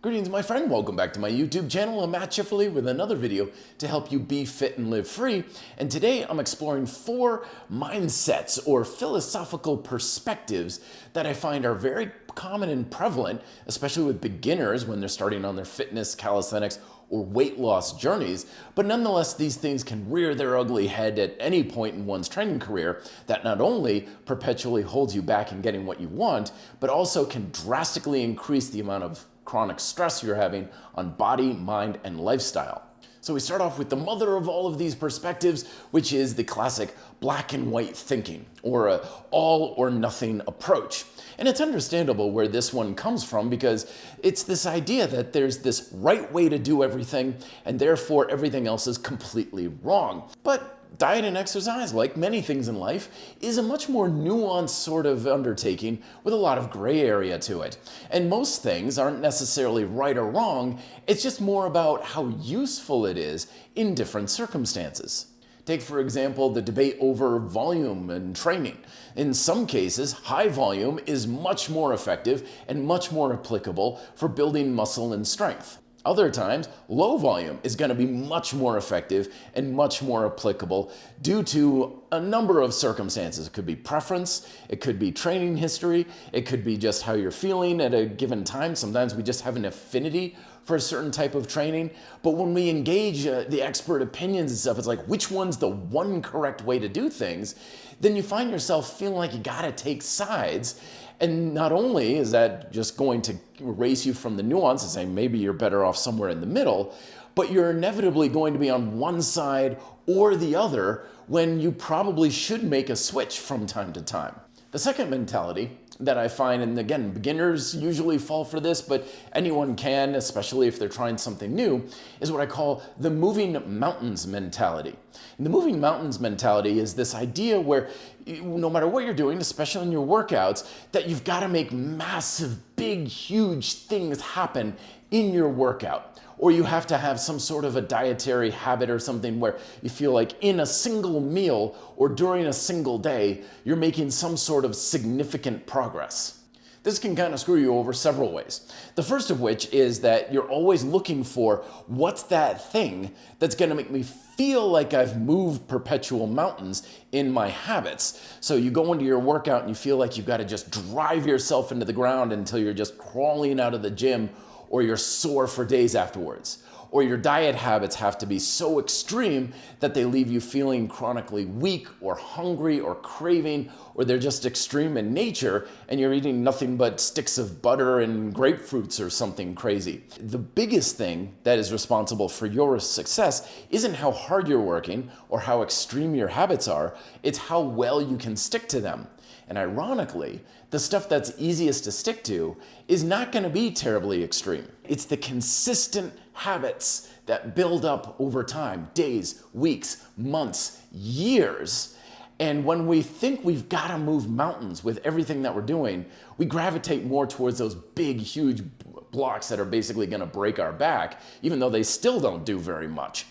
Greetings, my friend. Welcome back to my YouTube channel. I'm Matt Schifferly with another video to help you be fit and live free. And today I'm exploring 4 mindsets or philosophical perspectives that I find are very common and prevalent, especially with beginners when they're starting on their fitness, calisthenics, or weight loss journeys. But nonetheless, these things can rear their ugly head at any point in one's training career that not only perpetually holds you back in getting what you want, but also can drastically increase the amount of chronic stress you're having on body, mind, and lifestyle. So we start off with the mother of all of these perspectives, which is the classic black and white thinking, or a all or nothing approach. And it's understandable where this one comes from because it's this idea that there's this right way to do everything and therefore everything else is completely wrong. But diet and exercise, like many things in life, is a much more nuanced sort of undertaking with a lot of gray area to it. And most things aren't necessarily right or wrong, it's just more about how useful it is in different circumstances. Take, for example, the debate over volume and training. In some cases, high volume is much more effective and much more applicable for building muscle and strength. Other times, low volume is going to be much more effective and much more applicable due to a number of circumstances. It could be preference, it could be training history, it could be just how you're feeling at a given time. Sometimes we just have an affinity for a certain type of training. But when we engage the expert opinions and stuff, it's like, which one's the one correct way to do things? Then you find yourself feeling like you gotta take sides. And not only is that just going to erase you from the nuance and say maybe you're better off somewhere in the middle, but you're inevitably going to be on one side or the other when you probably should make a switch from time to time. The second mentality that I find, and again, beginners usually fall for this, but anyone can, especially if they're trying something new, is what I call the moving mountains mentality. And the moving mountains mentality is this idea where no matter what you're doing, especially in your workouts, that you've got to make massive, big, huge things happen in your workout. Or you have to have some sort of a dietary habit or something where you feel like in a single meal or during a single day, you're making some sort of significant progress. This can kind of screw you over several ways. The first of which is that you're always looking for what's that thing that's going to make me feel like I've moved perpetual mountains in my habits. So you go into your workout and you feel like you've got to just drive yourself into the ground until you're just crawling out of the gym, or you're sore for days afterwards. Or your diet habits have to be so extreme that they leave you feeling chronically weak or hungry or craving, or they're just extreme in nature and you're eating nothing but sticks of butter and grapefruits or something crazy. The biggest thing that is responsible for your success isn't how hard you're working or how extreme your habits are, it's how well you can stick to them. And ironically, the stuff that's easiest to stick to is not going to be terribly extreme. It's the consistent habits that build up over time, days, weeks, months, years. And when we think we've got to move mountains with everything that we're doing, we gravitate more towards those big, huge blocks that are basically going to break our back, even though they still don't do very much.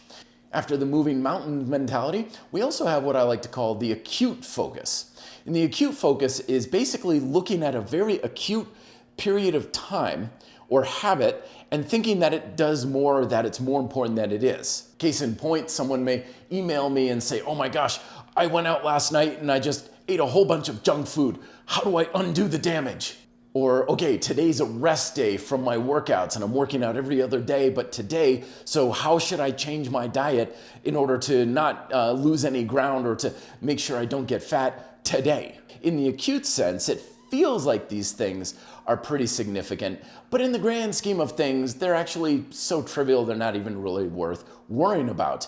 After the moving mountain mentality, we also have what I like to call the acute focus. And the acute focus is basically looking at a very acute period of time or habit and thinking that it does more, that it's more important than it is. Case in point, someone may email me and say, oh my gosh, I went out last night and I just ate a whole bunch of junk food. How do I undo the damage? Or, okay, today's a rest day from my workouts and I'm working out every other day, but today, so how should I change my diet in order to not lose any ground or to make sure I don't get fat today? In the acute sense, it feels like these things are pretty significant, but in the grand scheme of things, they're actually so trivial they're not even really worth worrying about.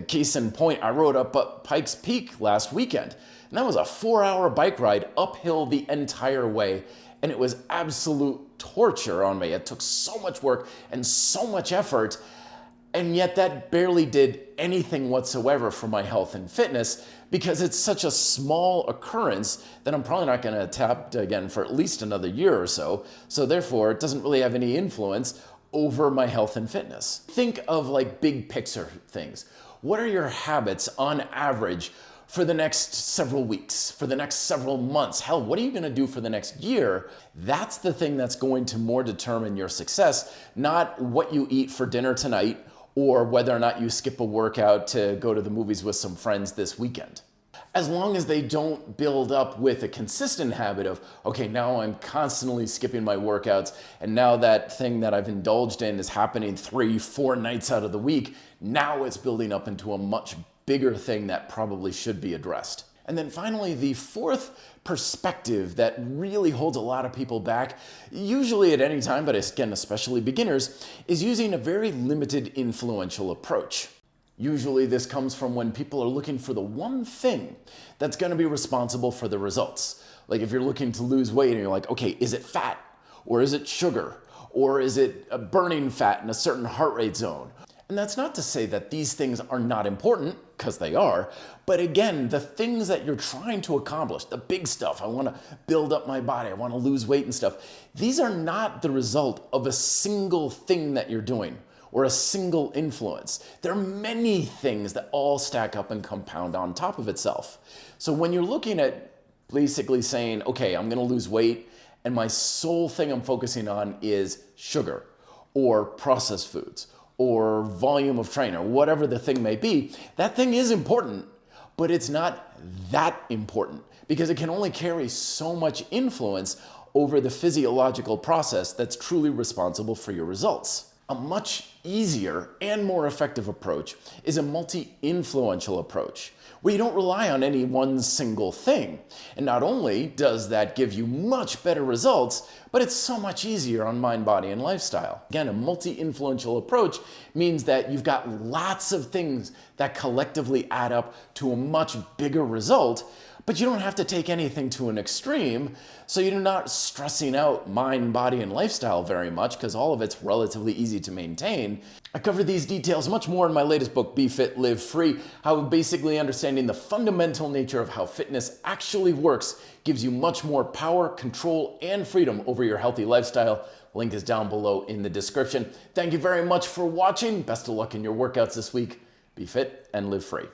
Case in point, I rode up Pikes Peak last weekend, and that was a 4-hour bike ride uphill the entire way. And it was absolute torture on me. It took so much work and so much effort, and yet that barely did anything whatsoever for my health and fitness because it's such a small occurrence that I'm probably not going to adapt again for at least another year or so. So therefore, it doesn't really have any influence over my health and fitness. Think of like big picture things. What are your habits on average for the next several weeks, for the next several months. Hell, what are you gonna do for the next year? That's the thing that's going to more determine your success, not what you eat for dinner tonight or whether or not you skip a workout to go to the movies with some friends this weekend. As long as they don't build up with a consistent habit of, okay, now I'm constantly skipping my workouts, and now that thing that I've indulged in is happening 3-4 nights out of the week, now it's building up into a much bigger thing that probably should be addressed. And then finally, the fourth perspective that really holds a lot of people back, usually at any time, but again, especially beginners, is using a very limited influential approach. Usually this comes from when people are looking for the one thing that's going to be responsible for the results. Like if you're looking to lose weight and you're like, okay, is it fat? Or is it sugar? Or is it burning fat in a certain heart rate zone? And that's not to say that these things are not important, because they are, but again, the things that you're trying to accomplish, the big stuff, I want to build up my body, I want to lose weight and stuff, these are not the result of a single thing that you're doing or a single influence. There are many things that all stack up and compound on top of itself. So when you're looking at basically saying, okay, I'm gonna lose weight and my sole thing I'm focusing on is sugar or processed foods or volume of training or whatever the thing may be, that thing is important, but it's not that important because it can only carry so much influence over the physiological process that's truly responsible for your results. A much easier and more effective approach is a multi-influential approach, where you don't rely on any one single thing. And not only does that give you much better results, but it's so much easier on mind, body, and lifestyle. Again, a multi-influential approach means that you've got lots of things that collectively add up to a much bigger result, but you don't have to take anything to an extreme, so you're not stressing out mind, body, and lifestyle very much because all of it's relatively easy to maintain. I cover these details much more in my latest book, Be Fit, Live Free, how basically understanding the fundamental nature of how fitness actually works gives you much more power, control, and freedom over your healthy lifestyle. Link is down below in the description. Thank you very much for watching. Best of luck in your workouts this week. Be fit and live free.